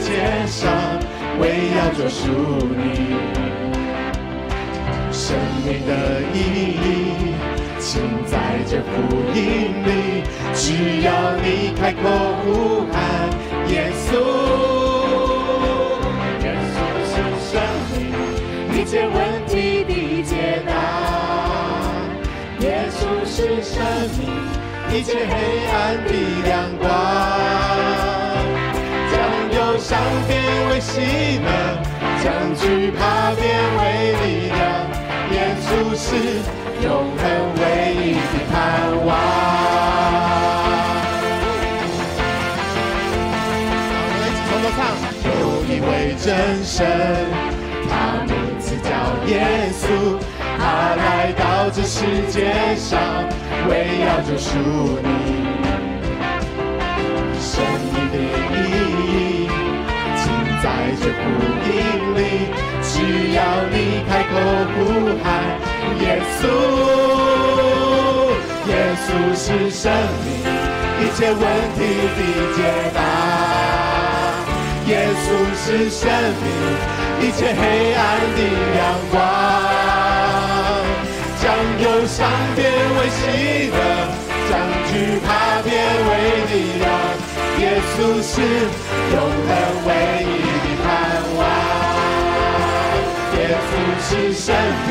界上，为要救赎你。生命的意义，尽在这福音里。只要你开口呼喊耶稣，耶稣是生命，一切问题的解答。耶稣是生命，一切黑暗的亮光。将忧伤变为喜乐，将惧怕变为力量。耶稣是永恒唯一的盼望。我们一起从头唱。有一位真神，他名字叫耶稣，他来到这世界上，为要救赎你。生命的意义，尽在这福音里。只要你开口呼喊耶稣，耶稣是生命，一切问题的解答。耶稣是生命，一切黑暗的亮光。将忧伤变为喜乐，将惧怕变为力量。耶稣是永恒唯一的盼望。耶稣是生命，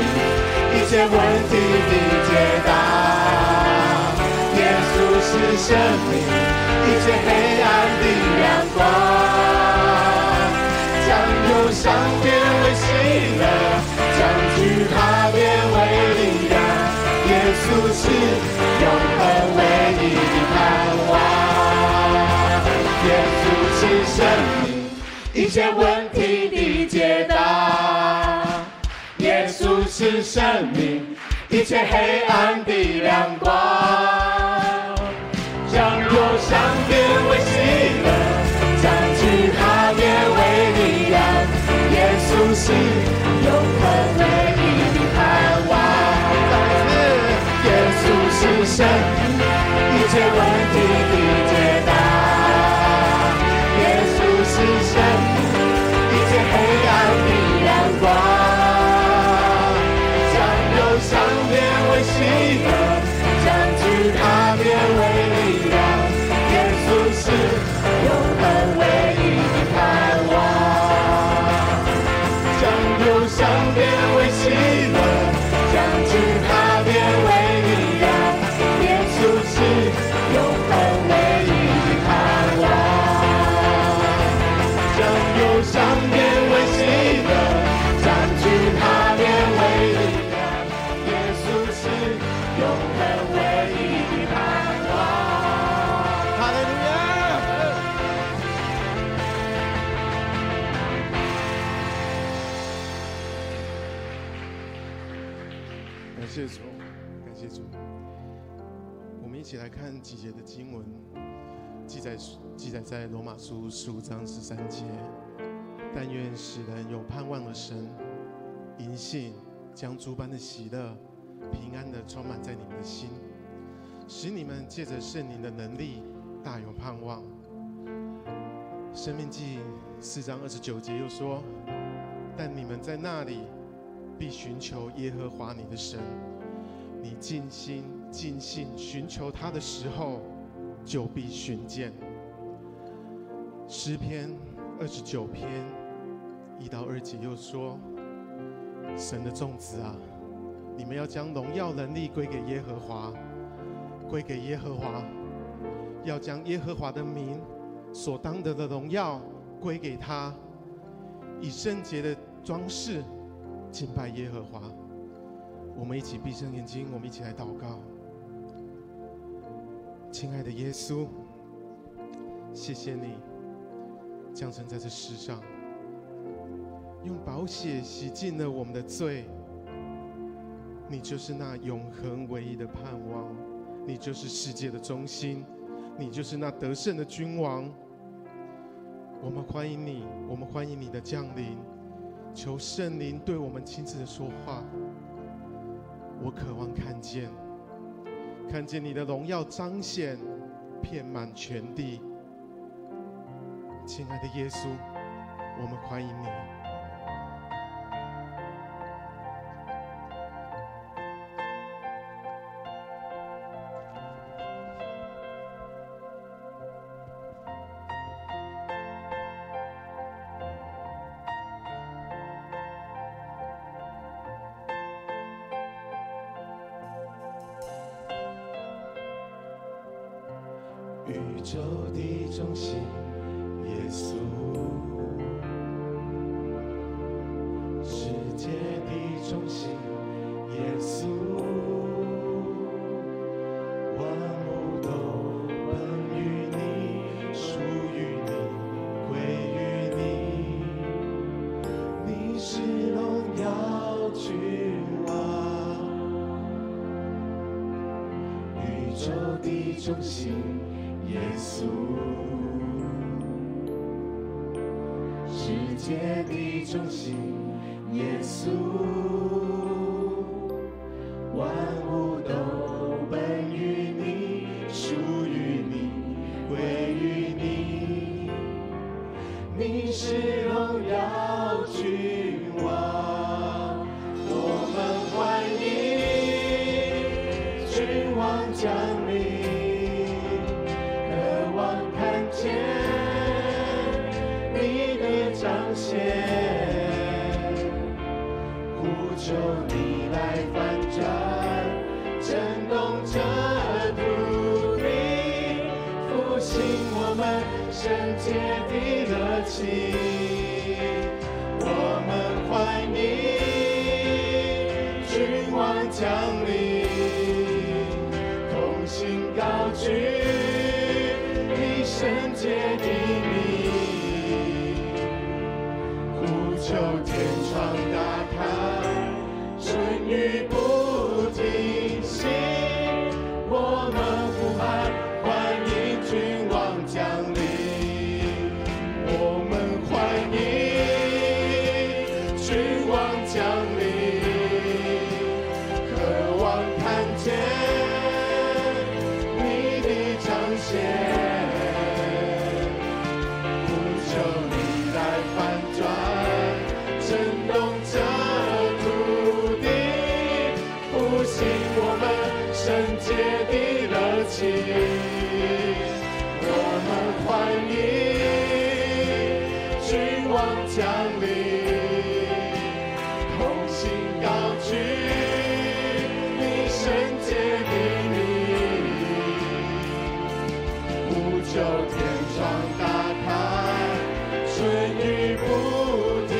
一切问题的解答。耶稣是生命，一切黑暗的亮光。将忧伤变为喜乐，将惧怕变为力量。耶稣是永恒唯一的盼望。耶稣是生命，一切问题的解答。耶稣是生命，一切黑暗的亮光。将忧伤变为喜乐，将惧怕变为力量。耶稣是永恒唯一的盼望。耶稣是生命，一切问题的解答。耶稣是生命，一切黑暗的亮光。将变为喜乐，将惧怕变为力量。耶稣是永恒唯一的盼望。将忧伤变为喜乐，将惧怕变为力量。耶稣是永恒唯一的盼望。将忧伤变为喜乐，将惧怕变为力量。永恒唯一的盼望。哈利路亚！感谢主，感谢主。我们一起来看几节的经文，记载在罗马书15章13节。但愿使人有盼望的神，因信将诸般的喜乐平安地充满在你们的心，使你们借着圣灵的能力大有盼望。申命记4章29节又说：但你们在那里必寻求耶和华你的神，你尽心尽性寻求他的时候，就必寻见。诗篇29篇1到2节又说：神的众子啊，你们要将荣耀能力归给耶和华，归给耶和华，要将耶和华的名所当得的荣耀归给他，以圣洁的装饰敬拜耶和华。我们一起闭上眼睛，我们一起来祷告。亲爱的耶稣，谢谢你降生在这世上，用宝血洗净了我们的罪。你就是那永恒唯一的盼望，你就是世界的中心，你就是那得胜的君王。我们欢迎你，我们欢迎你的降临，求圣灵对我们亲自的说话。我渴望看见你的荣耀彰显，遍满全地。亲爱的耶稣，我们欢迎你。宇宙的中心，耶稣，世界的中心，耶稣，万物都本于你，属于你，归于你。你是荣耀君王，宇宙的中心。耶稣，世界的中心，耶稣，万物都本于你，属于你，归于你。你是荣耀君王，我们欢迎君王降临。呼求你来翻转，震动这土地，复兴我们圣洁的热情。我们欢迎君王降临，同心高举你圣洁的名。求天窗打开，春雨不停息，我们呼喊，欢迎君王降临。我们欢迎君王降临，渴望看见你的彰显。呼求你来翻转。震动这土地，复兴我们圣洁的热情。我们欢迎君王降临，同心高举你圣洁的名。呼求天窗打开，春雨不停。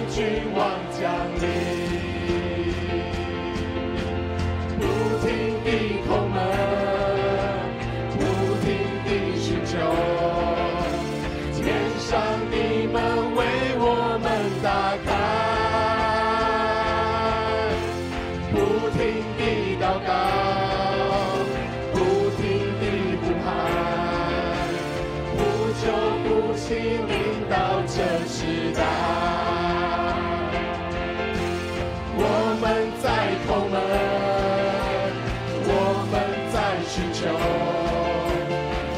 君王降临，不停地叩门，不停地寻求，天上的门为我们打开，不停地祷告，不停地呼喊，呼求复兴领导这时代。我们在叩门，我们在寻求，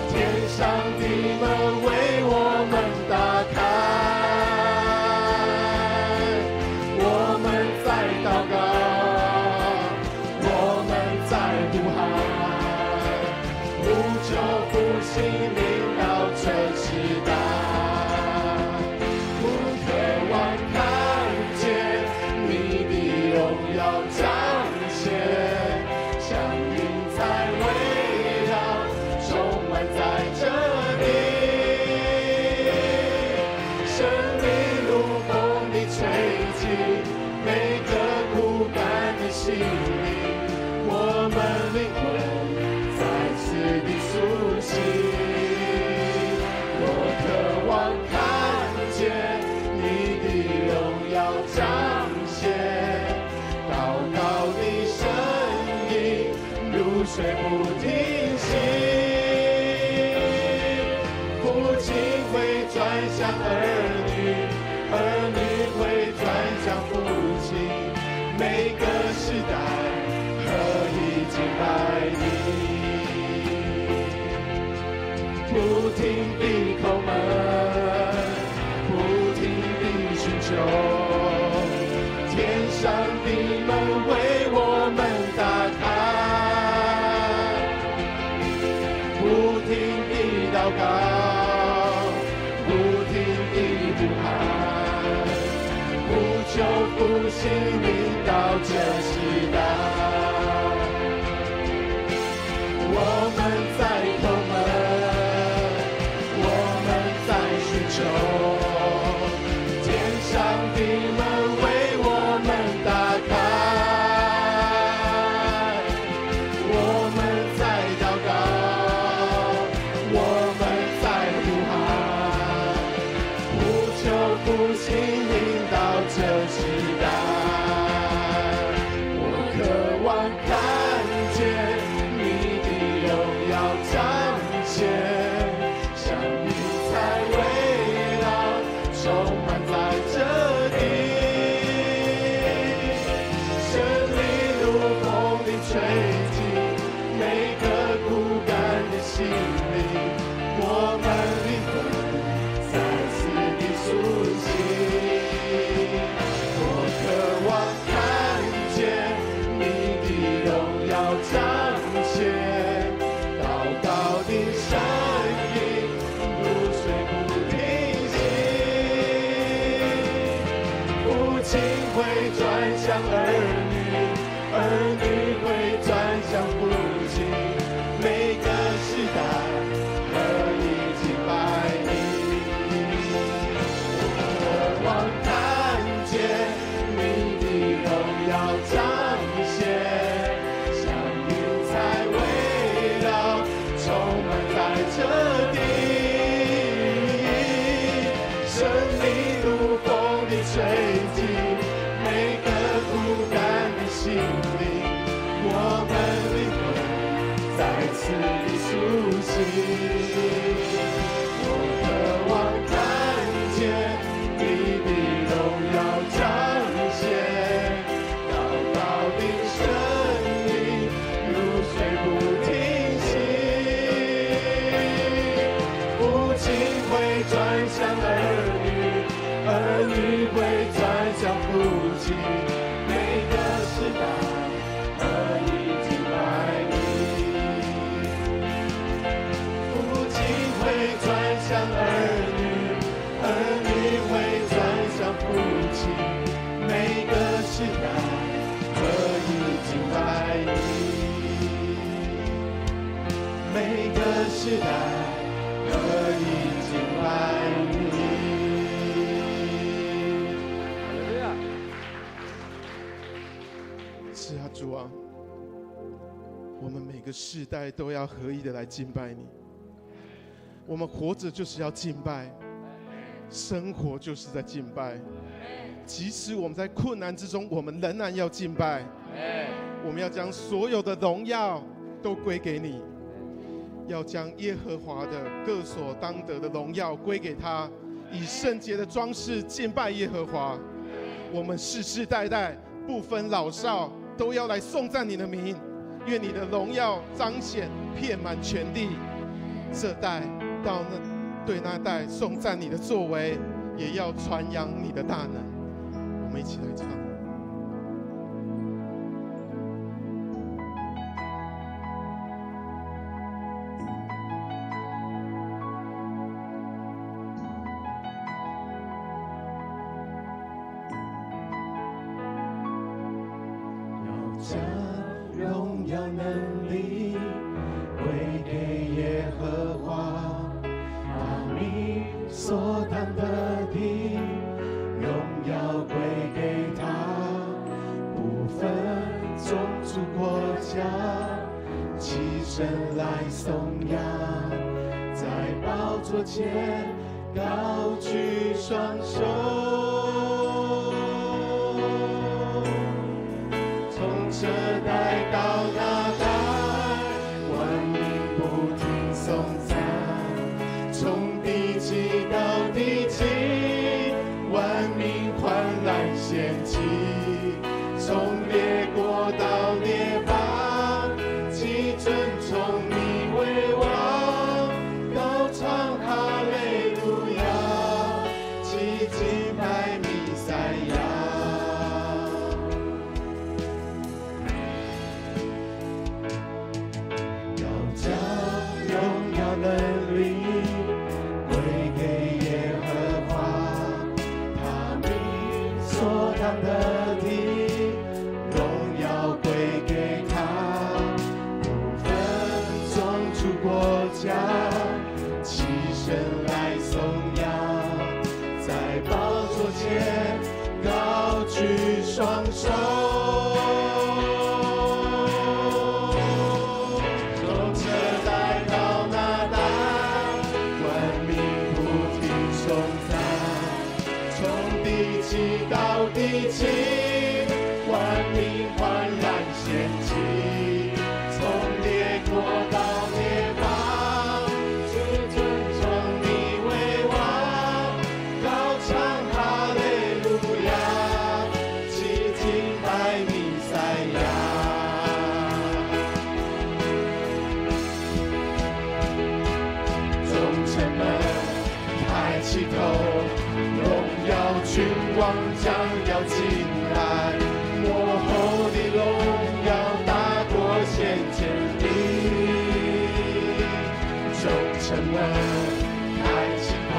天上的门为我们打开，我们在祷告，我们在呼喊，呼求复兴领导这时代。彰显，像云彩围绕，充满在这里。生命如风地吹起，每个枯干的心灵，我们灵魂再次地苏醒。我渴望看见你的荣耀彰显。高高的声音，如水不停息。父亲会转向儿女，儿女会转向父亲。每个时代何以敬拜你？兴领导这时代。我们在叩门，我们在寻求，天上的门为我们打开。我们在祷告，我们在呼喊，呼求复兴领导这时代。我渴望看见你的荣耀彰显，像云彩围绕，充满在这地。神灵如风的吹击，每个骨感的心灵，我们灵魂再次的苏醒。我渴望看见你的荣耀彰显，祷告的声音如水不停息。父亲会转向儿女，儿女会转向父亲，每个时代可以敬拜你。我渴望看见你的荣耀彰显，像云彩围绕，充满在这地。神灵如风的吹击，每个骨感的心灵，我们灵魂再次的苏醒。我渴望看见你的荣耀彰显，祷告的声音如水不停息。父亲会转向儿女，儿女会转向父亲，每个时代可以敬拜你。父亲会转向儿女，儿女会转向父亲，每个时代可以敬拜你。每个时代可以敬拜你。是啊，主啊，我们每个世代都要合一的来敬拜你。我们活着就是要敬拜，生活就是在敬拜。即使我们在困难之中，我们仍然要敬拜。我们要将所有的荣耀都归给你，要将耶和华的各所当得的荣耀归给他，以圣洁的装饰敬拜耶和华。我们世世代代不分老少，都要来颂赞你的名。愿你的荣耀彰显遍满全地，这代到那代颂赞你的作为，也要传扬你的大能。我们一起来唱。将荣耀能力归给耶和华，把你所当得的荣耀归给他，不分种族国家，齐声来颂扬，在宝座前高举双手。这代到那代，万民不停颂赞，从地极到地极，万民欢然献祭，从列国到列邦，齐尊崇你为王，高唱哈利路亚，齐敬从这代到那代，万民不停颂赞，从地极到地极，万民焕然献祭，从列国到列邦，主尊崇你为王，高唱哈利路亚，齐敬拜弥赛亚。众臣们抬起头，荣耀君王将要进来，幕后的荣耀大过先前的。众臣们抬起头，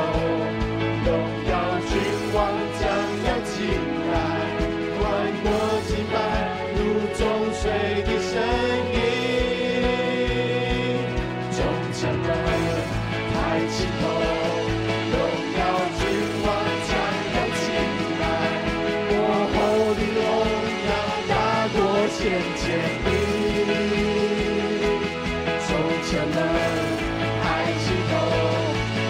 荣耀君王将要进来，万国敬拜如众水的声音。众臣们抬起头，荣耀君王将要进来，幕后的荣耀大过先前的。众臣们抬起头，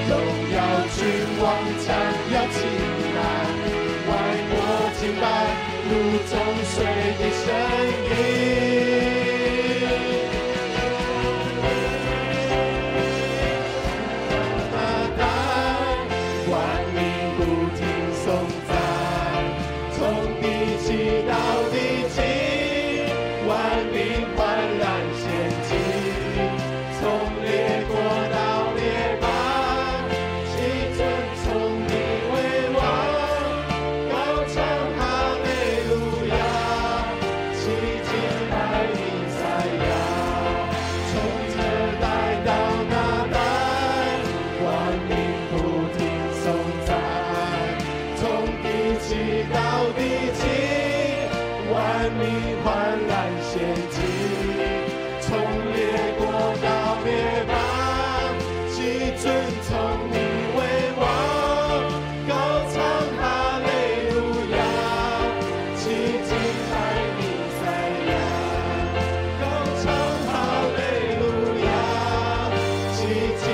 荣耀君王将要进来，万国敬拜如众水的声音。万民不停颂赞，从地极到地极，万民焕然献祭，从列国到列邦，齐尊崇你为王，高唱哈利路亚，齐敬拜弥赛亚。从这代到那代，万民不停颂赞，从地极到地极，万民焕然献祭，从列国到列邦，齐尊崇你为王，高唱哈利路亚，齐敬拜弥赛亚，高唱哈利路亚，齐敬